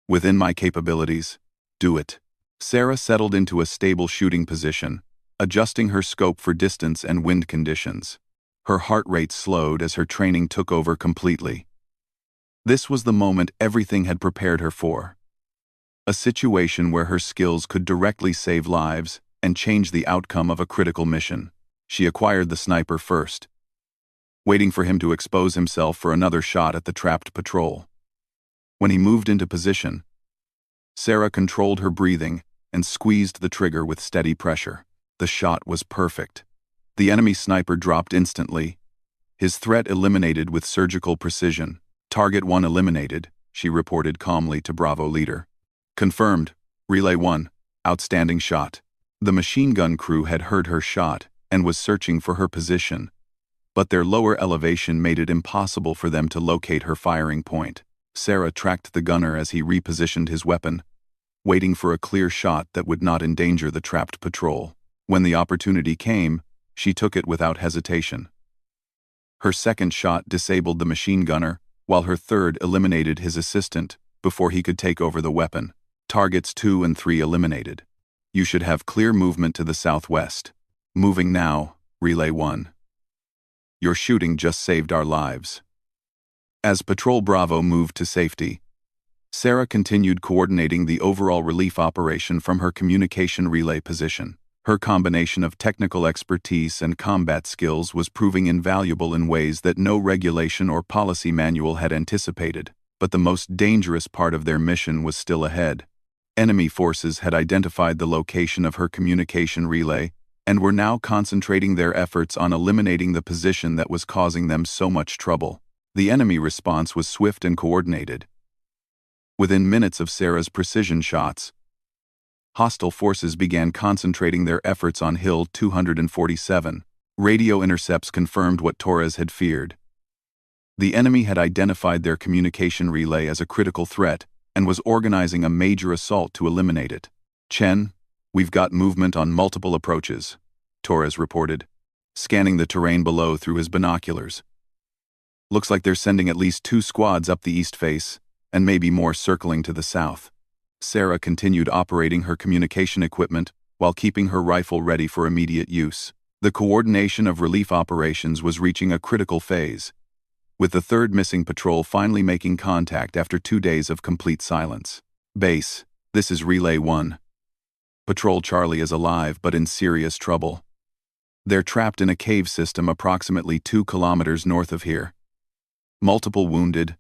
within my capabilities, do it. Sarah settled into a stable shooting position, adjusting her scope for distance and wind conditions. Her heart rate slowed as her training took over completely. This was the moment everything had prepared her for. A situation where her skills could directly save lives and change the outcome of a critical mission. She acquired the sniper first, waiting for him to expose himself for another shot at the trapped patrol. When he moved into position, Sarah controlled her breathing and squeezed the trigger with steady pressure. The shot was perfect. The enemy sniper dropped instantly, his threat eliminated with surgical precision. Target 1 eliminated, she reported calmly to Bravo leader. Confirmed. Relay 1. Outstanding shot. The machine gun crew had heard her shot and was searching for her position, but their lower elevation made it impossible for them to locate her firing point. Sarah tracked the gunner as he repositioned his weapon, waiting for a clear shot that would not endanger the trapped patrol. When the opportunity came, she took it without hesitation. Her second shot disabled the machine gunner, while her third eliminated his assistant before he could take over the weapon. Targets 2 and 3 eliminated. You should have clear movement to the southwest. Moving now, Relay 1. Your shooting just saved our lives. As Patrol Bravo moved to safety, Sarah continued coordinating the overall relief operation from her communication relay position. Her combination of technical expertise and combat skills was proving invaluable in ways that no regulation or policy manual had anticipated. But the most dangerous part of their mission was still ahead. Enemy forces had identified the location of her communication relay and were now concentrating their efforts on eliminating the position that was causing them so much trouble. The enemy response was swift and coordinated. Within minutes of Sarah's precision shots, hostile forces began concentrating their efforts on Hill 247. Radio intercepts confirmed what Torres had feared. The enemy had identified their communication relay as a critical threat and was organizing a major assault to eliminate it. Chen, we've got movement on multiple approaches, Torres reported, scanning the terrain below through his binoculars. Looks like they're sending at least 2 squads up the east face, and maybe more circling to the south. Sarah continued operating her communication equipment while keeping her rifle ready for immediate use. The coordination of relief operations was reaching a critical phase, with the third missing patrol finally making contact after 2 days of complete silence. Base, this is Relay 1. Patrol Charlie is alive but in serious trouble. They're trapped in a cave system approximately 2 kilometers north of here. Multiple wounded,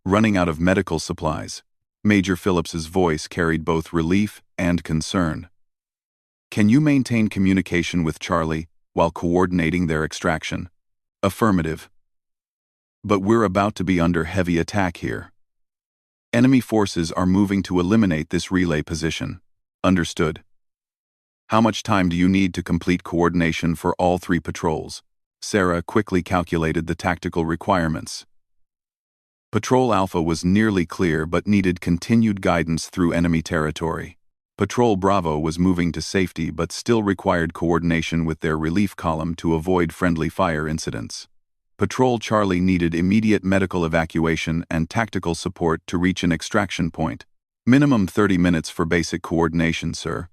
running out of medical supplies. Major Phillips's voice carried both relief and concern. Can you maintain communication with Charlie while coordinating their extraction? Affirmative. But we're about to be under heavy attack here. Enemy forces are moving to eliminate this relay position. Understood. How much time do you need to complete coordination for all 3 patrols? Sarah quickly calculated the tactical requirements. Patrol Alpha was nearly clear but needed continued guidance through enemy territory. Patrol Bravo was moving to safety but still required coordination with their relief column to avoid friendly fire incidents. Patrol Charlie needed immediate medical evacuation and tactical support to reach an extraction point. Minimum 30 minutes for basic coordination, sir.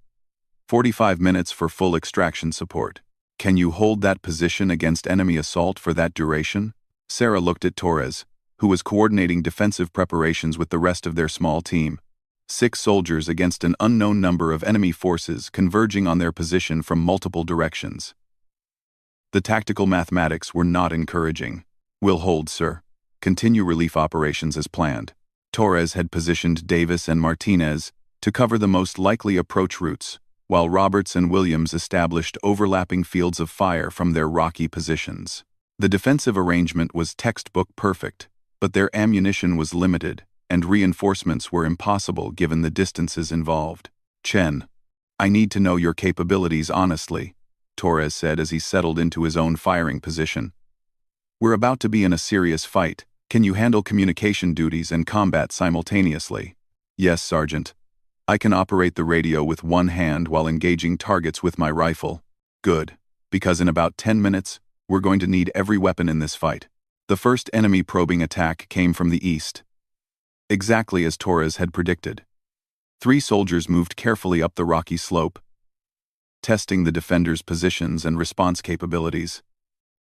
45 minutes for full extraction support. Can you hold that position against enemy assault for that duration? Sarah looked at Torres, who was coordinating defensive preparations with the rest of their small team. 6 soldiers against an unknown number of enemy forces converging on their position from multiple directions. The tactical mathematics were not encouraging. We'll hold, sir. Continue relief operations as planned. Torres had positioned Davis and Martinez to cover the most likely approach routes, while Roberts and Williams established overlapping fields of fire from their rocky positions. The defensive arrangement was textbook perfect, but their ammunition was limited, and reinforcements were impossible given the distances involved. Chen, I need to know your capabilities honestly, Torres said as he settled into his own firing position. We're about to be in a serious fight. Can you handle communication duties and combat simultaneously? Yes, Sergeant. I can operate the radio with one hand while engaging targets with my rifle. Good, because in about 10 minutes, we're going to need every weapon in this fight. The first enemy probing attack came from the east. Exactly as Torres had predicted. 3 soldiers moved carefully up the rocky slope, testing the defenders' positions and response capabilities.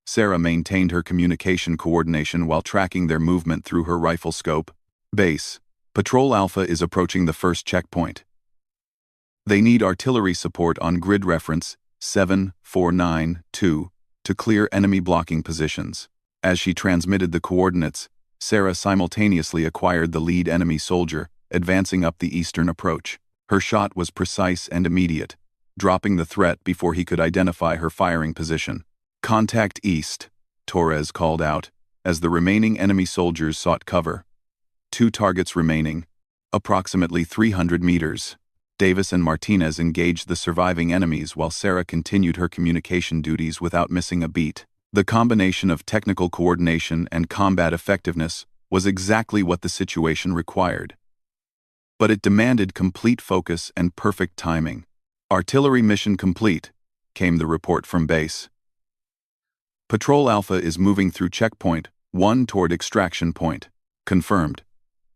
Sarah maintained her communication coordination while tracking their movement through her rifle scope. Base, Patrol Alpha is approaching the first checkpoint. They need artillery support on grid reference 7492 to clear enemy blocking positions. As she transmitted the coordinates, Sarah simultaneously acquired the lead enemy soldier, advancing up the eastern approach. Her shot was precise and immediate, dropping the threat before he could identify her firing position. "Contact east," Torres called out, as the remaining enemy soldiers sought cover. 2 targets remaining, approximately 300 meters. Davis and Martinez engaged the surviving enemies while Sarah continued her communication duties without missing a beat. The combination of technical coordination and combat effectiveness was exactly what the situation required. But it demanded complete focus and perfect timing. "Artillery mission complete," came the report from base. "Patrol Alpha is moving through checkpoint 1 toward extraction point. Confirmed.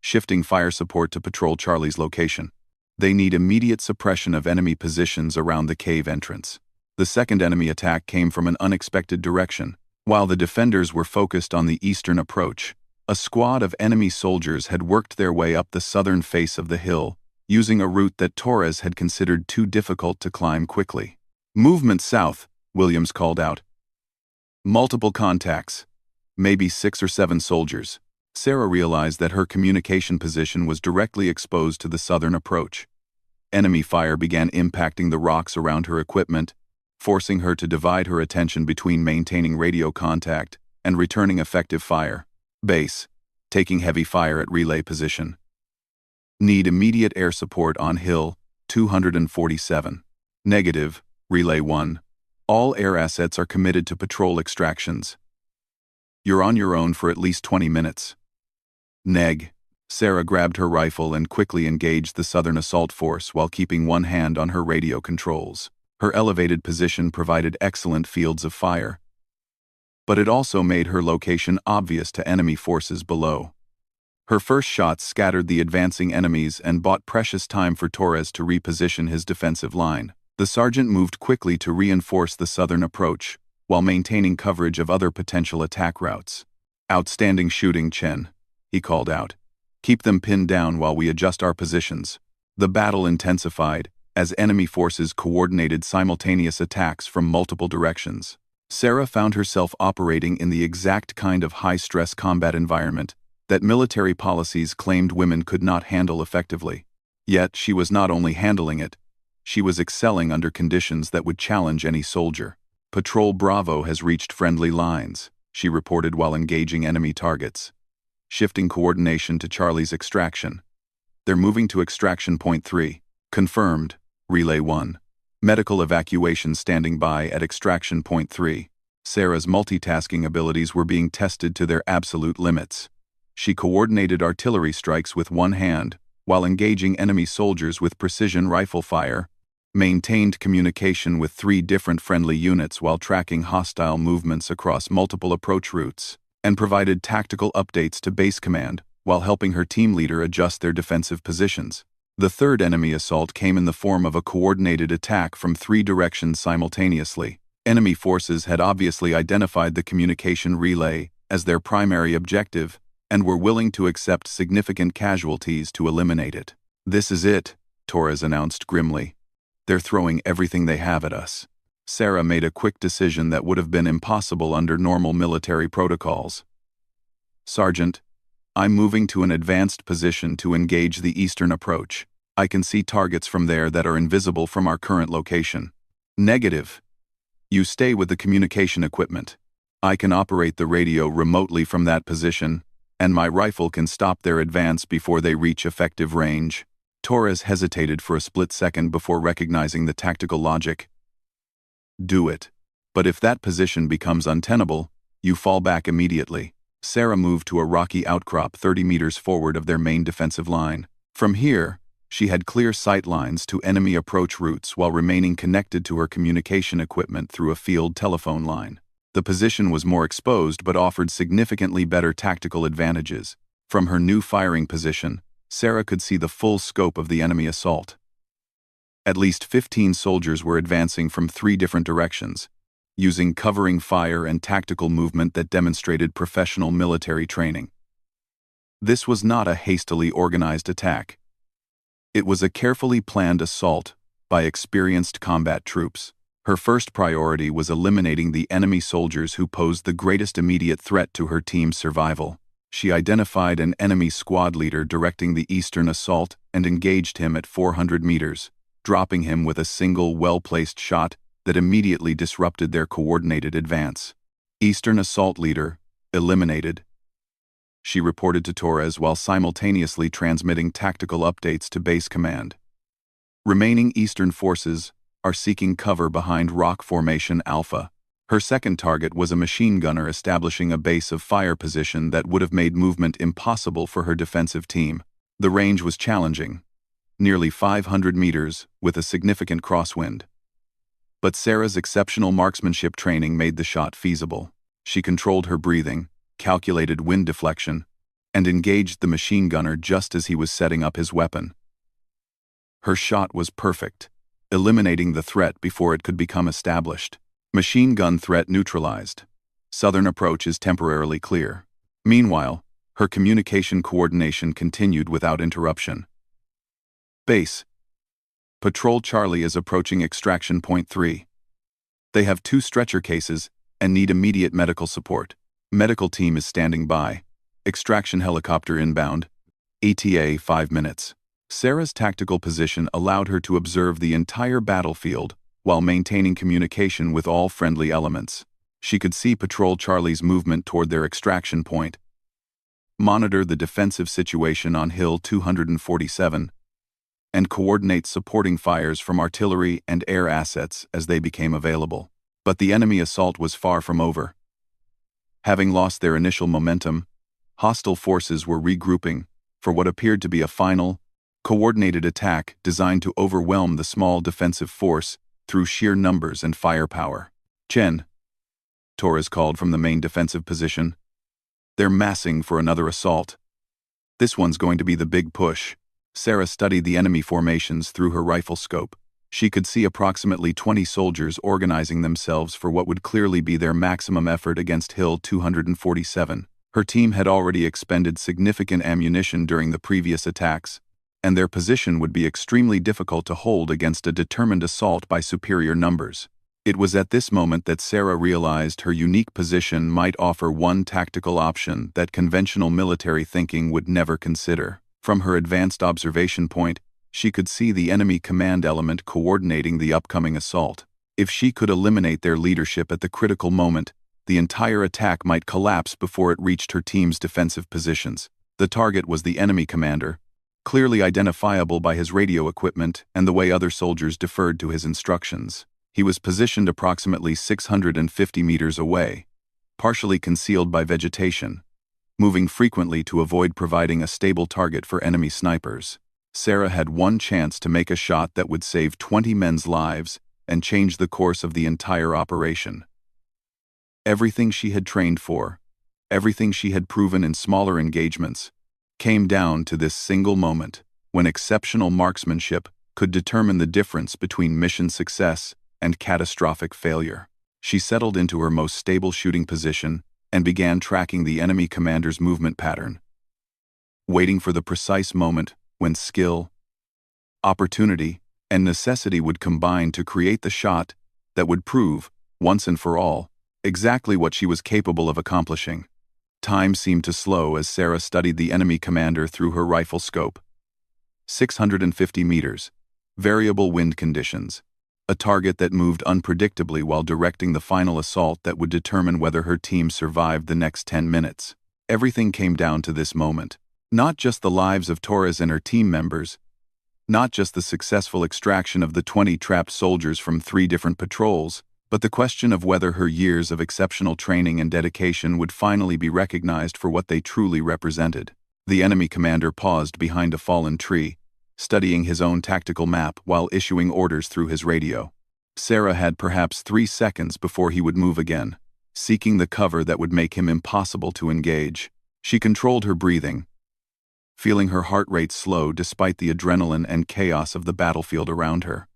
Shifting fire support to Patrol Charlie's location. They need immediate suppression of enemy positions around the cave entrance." The second enemy attack came from an unexpected direction. While the defenders were focused on the eastern approach, a squad of enemy soldiers had worked their way up the southern face of the hill, using a route that Torres had considered too difficult to climb quickly. "Movement south," Williams called out. "Multiple contacts. Maybe 6 or 7 soldiers." Sarah realized that her communication position was directly exposed to the southern approach. Enemy fire began impacting the rocks around her equipment, forcing her to divide her attention between maintaining radio contact and returning effective fire. "Base, taking heavy fire at relay position. Need immediate air support on Hill 247. Negative, Relay 1. All air assets are committed to patrol extractions. You're on your own for at least 20 minutes. Neg. Sarah grabbed her rifle and quickly engaged the Southern assault force while keeping one hand on her radio controls. Her elevated position provided excellent fields of fire, but it also made her location obvious to enemy forces below. Her first shots scattered the advancing enemies and bought precious time for Torres to reposition his defensive line. The sergeant moved quickly to reinforce the southern approach, while maintaining coverage of other potential attack routes. "Outstanding shooting, Chen," he called out. "Keep them pinned down while we adjust our positions." The battle intensified as enemy forces coordinated simultaneous attacks from multiple directions. Sarah found herself operating in the exact kind of high-stress combat environment that military policies claimed women could not handle effectively. Yet she was not only handling it, she was excelling under conditions that would challenge any soldier. "Patrol Bravo has reached friendly lines," she reported while engaging enemy targets. Shifting coordination to Charlie's extraction. "They're moving to extraction point 3. Confirmed, Relay 1. Medical evacuation standing by at extraction point 3. Sarah's multitasking abilities were being tested to their absolute limits. She coordinated artillery strikes with one hand, while engaging enemy soldiers with precision rifle fire, maintained communication with 3 different friendly units while tracking hostile movements across multiple approach routes, and provided tactical updates to base command while helping her team leader adjust their defensive positions. The third enemy assault came in the form of a coordinated attack from 3 directions simultaneously. Enemy forces had obviously identified the communication relay as their primary objective and were willing to accept significant casualties to eliminate it. "This is it," Torres announced grimly. "They're throwing everything they have at us." Sarah made a quick decision that would have been impossible under normal military protocols. "Sergeant, I'm moving to an advanced position to engage the eastern approach. I can see targets from there that are invisible from our current location." "Negative. You stay with the communication equipment. I can operate the radio remotely from that position, and my rifle can stop their advance before they reach effective range." Torres hesitated for a split second before recognizing the tactical logic. "Do it. But if that position becomes untenable, you fall back immediately." Sarah moved to a rocky outcrop 30 meters forward of their main defensive line. From here, she had clear sight lines to enemy approach routes while remaining connected to her communication equipment through a field telephone line. The position was more exposed but offered significantly better tactical advantages. From her new firing position, Sarah could see the full scope of the enemy assault. At least 15 soldiers were advancing from 3 different directions, using covering fire and tactical movement that demonstrated professional military training. This was not a hastily organized attack. It was a carefully planned assault by experienced combat troops. Her first priority was eliminating the enemy soldiers who posed the greatest immediate threat to her team's survival. She identified an enemy squad leader directing the eastern assault and engaged him at 400 meters, dropping him with a single well-placed shot that immediately disrupted their coordinated advance. Eastern assault leader, eliminated, she reported to Torres while simultaneously transmitting tactical updates to base command. Remaining Eastern forces are seeking cover behind Rock Formation Alpha. Her second target was a machine gunner establishing a base of fire position that would have made movement impossible for her defensive team. The range was challenging, nearly 500 meters with a significant crosswind. But Sarah's exceptional marksmanship training made the shot feasible. She controlled her breathing, calculated wind deflection, and engaged the machine gunner just as he was setting up his weapon. Her shot was perfect, eliminating the threat before it could become established. Machine gun threat neutralized. Southern approach is temporarily clear. Meanwhile, her communication coordination continued without interruption. Base. Patrol Charlie is approaching extraction point 3. They have 2 stretcher cases and need immediate medical support. Medical team is standing by. Extraction helicopter inbound. ETA 5 minutes. Sarah's tactical position allowed her to observe the entire battlefield while maintaining communication with all friendly elements. She could see Patrol Charlie's movement toward their extraction point, monitor the defensive situation on Hill 247, and coordinate supporting fires from artillery and air assets as they became available. But the enemy assault was far from over. Having lost their initial momentum, hostile forces were regrouping for what appeared to be a final, coordinated attack designed to overwhelm the small defensive force through sheer numbers and firepower. Chen, Torres called from the main defensive position. They're massing for another assault. This one's going to be the big push. Sarah studied the enemy formations through her rifle scope. She could see approximately 20 soldiers organizing themselves for what would clearly be their maximum effort against Hill 247. Her team had already expended significant ammunition during the previous attacks, and their position would be extremely difficult to hold against a determined assault by superior numbers. It was at this moment that Sarah realized her unique position might offer one tactical option that conventional military thinking would never consider. From her advanced observation point, she could see the enemy command element coordinating the upcoming assault. If she could eliminate their leadership at the critical moment, the entire attack might collapse before it reached her team's defensive positions. The target was the enemy commander, clearly identifiable by his radio equipment and the way other soldiers deferred to his instructions. He was positioned approximately 650 meters away, partially concealed by vegetation, moving frequently to avoid providing a stable target for enemy snipers. Sarah had one chance to make a shot that would save 20 men's lives and change the course of the entire operation. Everything she had trained for, everything she had proven in smaller engagements, came down to this single moment, when exceptional marksmanship could determine the difference between mission success and catastrophic failure. She settled into her most stable shooting position and began tracking the enemy commander's movement pattern, waiting for the precise moment when skill, opportunity, and necessity would combine to create the shot that would prove, once and for all, exactly what she was capable of accomplishing. Time seemed to slow as Sarah studied the enemy commander through her rifle scope. 650 meters, variable wind conditions, a target that moved unpredictably while directing the final assault that would determine whether her team survived the next 10 minutes. Everything came down to this moment. Not just the lives of Torres and her team members, not just the successful extraction of the 20 trapped soldiers from 3 different patrols, but the question of whether her years of exceptional training and dedication would finally be recognized for what they truly represented. The enemy commander paused behind a fallen tree, studying his own tactical map while issuing orders through his radio. Sarah had perhaps 3 seconds before he would move again, seeking the cover that would make him impossible to engage. She controlled her breathing, feeling her heart rate slow despite the adrenaline and chaos of the battlefield around her.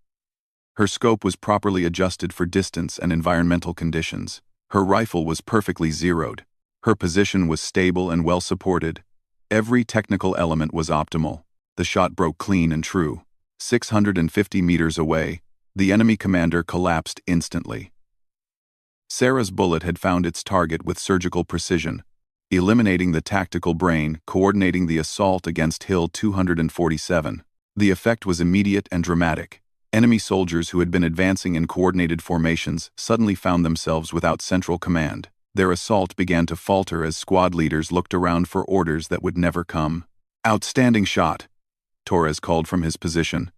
Her scope was properly adjusted for distance and environmental conditions. Her rifle was perfectly zeroed. Her position was stable and well supported. Every technical element was optimal. The shot broke clean and true. 650 meters away, The enemy commander collapsed instantly. Sarah's bullet had found its target with surgical precision, eliminating the tactical brain, coordinating the assault against Hill 247. The effect was immediate and dramatic. Enemy soldiers who had been advancing in coordinated formations suddenly found themselves without central command. Their assault began to falter as squad leaders looked around for orders that would never come. "Outstanding shot," Torres called from his position.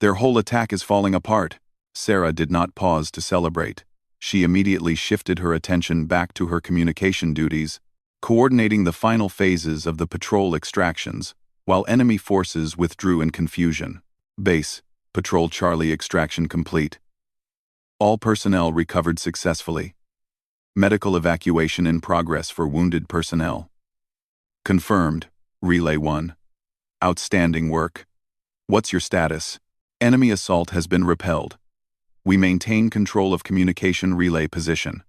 "Their whole attack is falling apart." Sarah did not pause to celebrate. She immediately shifted her attention back to her communication duties, coordinating the final phases of the patrol extractions, while enemy forces withdrew in confusion. Base, Patrol Charlie extraction complete. All personnel recovered successfully. Medical evacuation in progress for wounded personnel. Confirmed, Relay 1. Outstanding work. What's your status? Enemy assault has been repelled. We maintain control of communication relay position.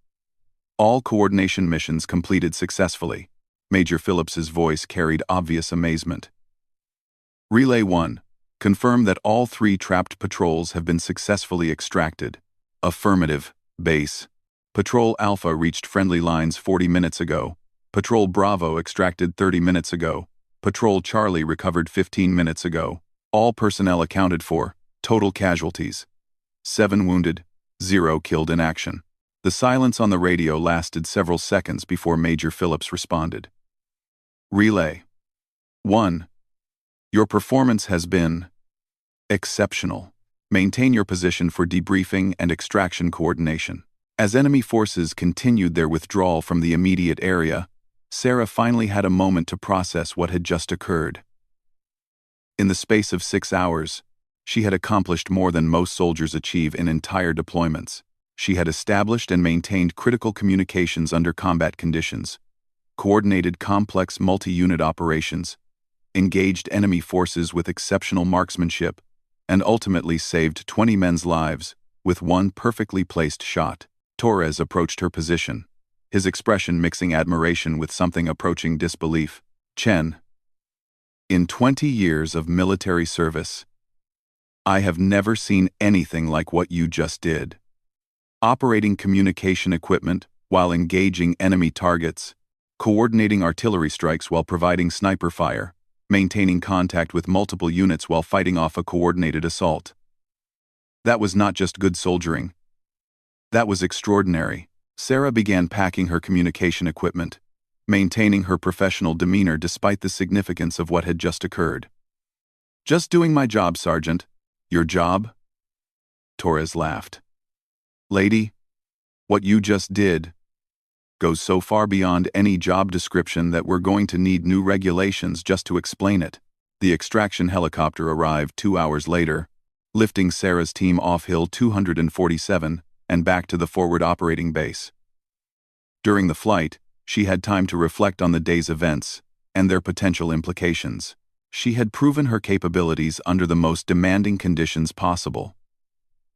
All coordination missions completed successfully. Major Phillips's voice carried obvious amazement. Relay 1. Confirm that all 3 trapped patrols have been successfully extracted. Affirmative, Base. Patrol Alpha reached friendly lines 40 minutes ago. Patrol Bravo extracted 30 minutes ago. Patrol Charlie recovered 15 minutes ago. All personnel accounted for. Total casualties: 7 wounded, 0 killed in action. The silence on the radio lasted several seconds before Major Phillips responded. Relay 1. Your performance has been exceptional. Maintain your position for debriefing and extraction coordination. As enemy forces continued their withdrawal from the immediate area, Sarah finally had a moment to process what had just occurred. In the space of 6 hours, she had accomplished more than most soldiers achieve in entire deployments. She had established and maintained critical communications under combat conditions, coordinated complex multi-unit operations, engaged enemy forces with exceptional marksmanship, and ultimately saved 20 men's lives with one perfectly placed shot. Torres approached her position, his expression mixing admiration with something approaching disbelief. "Chen, in 20 years of military service, I have never seen anything like what you just did. Operating communication equipment while engaging enemy targets, coordinating artillery strikes while providing sniper fire, maintaining contact with multiple units while fighting off a coordinated assault. That was not just good soldiering. That was extraordinary." Sarah began packing her communication equipment, maintaining her professional demeanor despite the significance of what had just occurred. "Just doing my job, Sergeant." "Your job?" Torres laughed. "Lady, what you just did goes so far beyond any job description that we're going to need new regulations just to explain it." The extraction helicopter arrived 2 hours later, lifting Sarah's team off Hill 247 and back to the forward operating base. During the flight, she had time to reflect on the day's events and their potential implications. She had proven her capabilities under the most demanding conditions possible.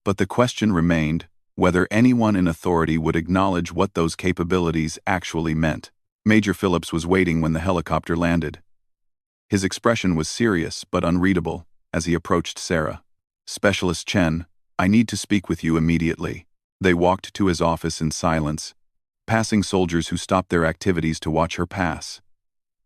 But the question remained whether anyone in authority would acknowledge what those capabilities actually meant. Major Phillips was waiting when the helicopter landed. His expression was serious but unreadable as he approached Sarah. "Specialist Chen, I need to speak with you immediately." They walked to his office in silence, passing soldiers who stopped their activities to watch her pass.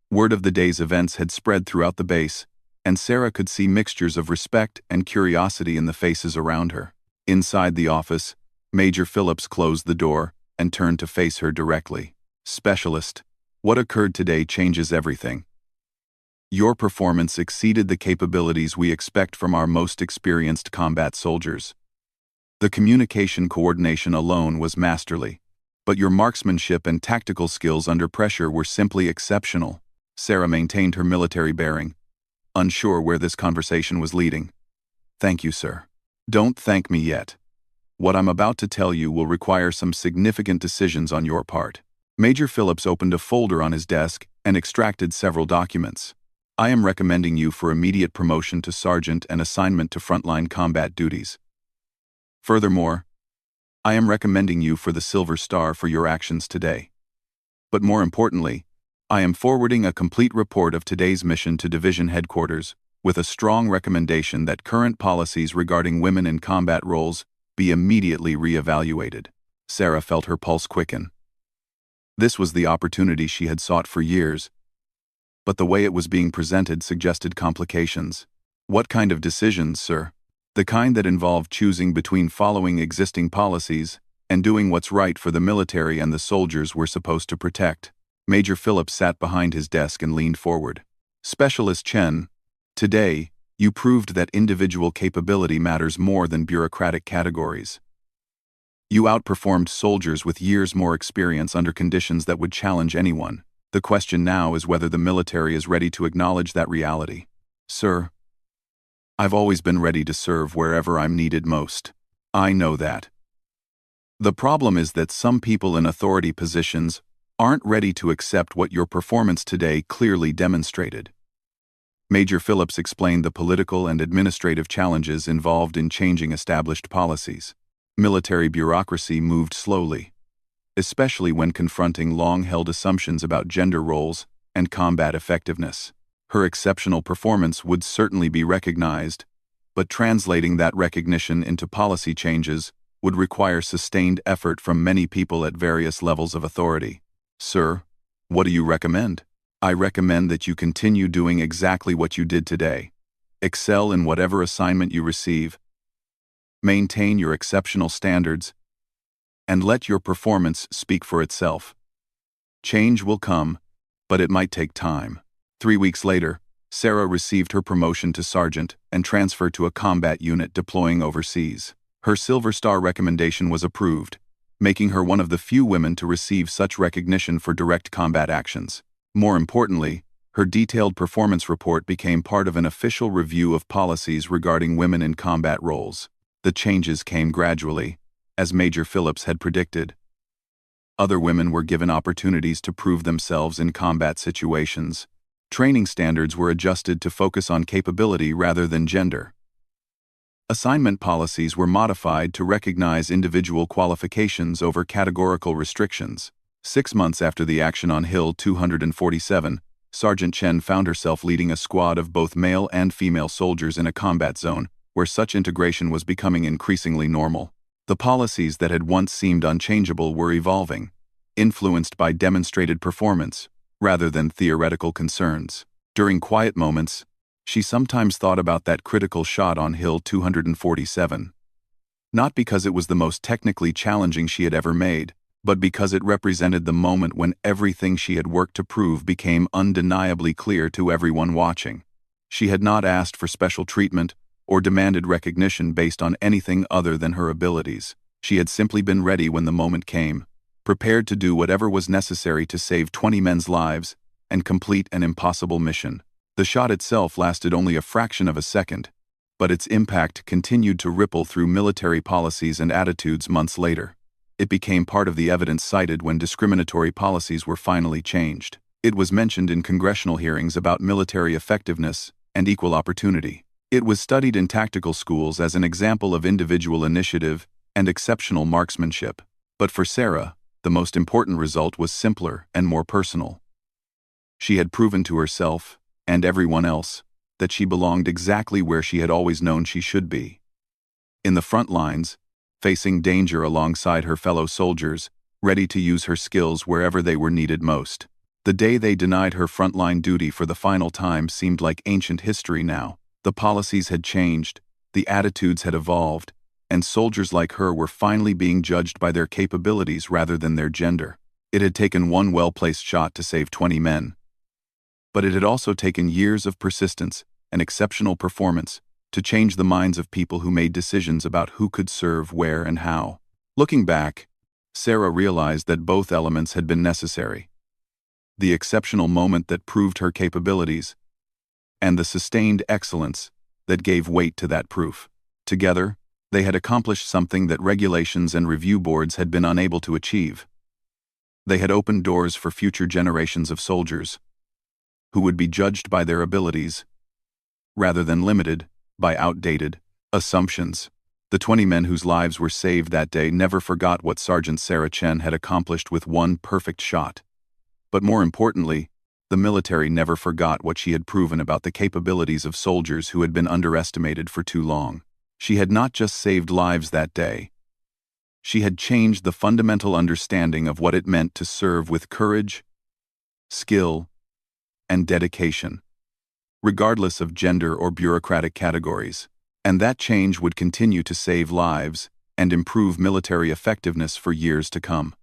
Word of the day's events had spread throughout the base, and Sarah could see mixtures of respect and curiosity in the faces around her. Inside the office, Major Phillips closed the door and turned to face her directly. "Specialist, what occurred today changes everything. Your performance exceeded the capabilities we expect from our most experienced combat soldiers. The communication coordination alone was masterly, but your marksmanship and tactical skills under pressure were simply exceptional." Sarah maintained her military bearing, unsure where this conversation was leading. "Thank you, sir." "Don't thank me yet. What I'm about to tell you will require some significant decisions on your part." Major Phillips opened a folder on his desk and extracted several documents. "I am recommending you for immediate promotion to sergeant and assignment to frontline combat duties. Furthermore, I am recommending you for the Silver Star for your actions today. But more importantly, I am forwarding a complete report of today's mission to Division Headquarters with a strong recommendation that current policies regarding women in combat roles be immediately re-evaluated. Sarah felt her pulse quicken. This was the opportunity she had sought for years, but the way it was being presented suggested complications. What kind of decisions, sir? The kind that involved choosing between following existing policies and doing what's right for the military and the soldiers we're supposed to protect. Major Phillips sat behind his desk and leaned forward. Specialist Chen, today, you proved that individual capability matters more than bureaucratic categories. You outperformed soldiers with years more experience under conditions that would challenge anyone. The question now is whether the military is ready to acknowledge that reality. Sir, I've always been ready to serve wherever I'm needed most. I know that. The problem is that some people in authority positions aren't ready to accept what your performance today clearly demonstrated. Major Phillips explained the political and administrative challenges involved in changing established policies. Military bureaucracy moved slowly, especially when confronting long-held assumptions about gender roles and combat effectiveness. Her exceptional performance would certainly be recognized, but translating that recognition into policy changes would require sustained effort from many people at various levels of authority. Sir, what do you recommend? I recommend that you continue doing exactly what you did today. Excel in whatever assignment you receive, maintain your exceptional standards, and let your performance speak for itself. Change will come, but it might take time. 3 weeks later, Sarah received her promotion to sergeant and transferred to a combat unit deploying overseas. Her Silver Star recommendation was approved, making her one of the few women to receive such recognition for direct combat actions. More importantly, her detailed performance report became part of an official review of policies regarding women in combat roles. The changes came gradually, as Major Phillips had predicted. Other women were given opportunities to prove themselves in combat situations. Training standards were adjusted to focus on capability rather than gender. Assignment policies were modified to recognize individual qualifications over categorical restrictions. 6 months after the action on Hill 247, Sergeant Chen found herself leading a squad of both male and female soldiers in a combat zone, where such integration was becoming increasingly normal. The policies that had once seemed unchangeable were evolving, influenced by demonstrated performance, rather than theoretical concerns. During quiet moments, she sometimes thought about that critical shot on Hill 247. Not because it was the most technically challenging she had ever made, but because it represented the moment when everything she had worked to prove became undeniably clear to everyone watching. She had not asked for special treatment or demanded recognition based on anything other than her abilities. She had simply been ready when the moment came, prepared to do whatever was necessary to save 20 men's lives and complete an impossible mission. The shot itself lasted only a fraction of a second, but its impact continued to ripple through military policies and attitudes months later. It became part of the evidence cited when discriminatory policies were finally changed. It was mentioned in congressional hearings about military effectiveness and equal opportunity. It was studied in tactical schools as an example of individual initiative and exceptional marksmanship. But for Sarah, the most important result was simpler and more personal. She had proven to herself, and everyone else, that she belonged exactly where she had always known she should be. In the front lines, facing danger alongside her fellow soldiers, ready to use her skills wherever they were needed most. The day they denied her frontline duty for the final time seemed like ancient history now. The policies had changed, the attitudes had evolved, and soldiers like her were finally being judged by their capabilities rather than their gender. It had taken one well-placed shot to save 20 men. But it had also taken years of persistence and exceptional performance to change the minds of people who made decisions about who could serve where and how. Looking back, Sarah realized that both elements had been necessary. The exceptional moment that proved her capabilities, and the sustained excellence that gave weight to that proof. Together, they had accomplished something that regulations and review boards had been unable to achieve. They had opened doors for future generations of soldiers, who would be judged by their abilities, rather than limited by outdated assumptions. The 20 men whose lives were saved that day never forgot what Sergeant Sarah Chen had accomplished with one perfect shot. But more importantly, The military never forgot what she had proven about the capabilities of soldiers who had been underestimated for too long. She had not just saved lives that day. She had changed the fundamental understanding of what it meant to serve with courage, skill, and dedication, regardless of gender or bureaucratic categories. And that change would continue to save lives and improve military effectiveness for years to come.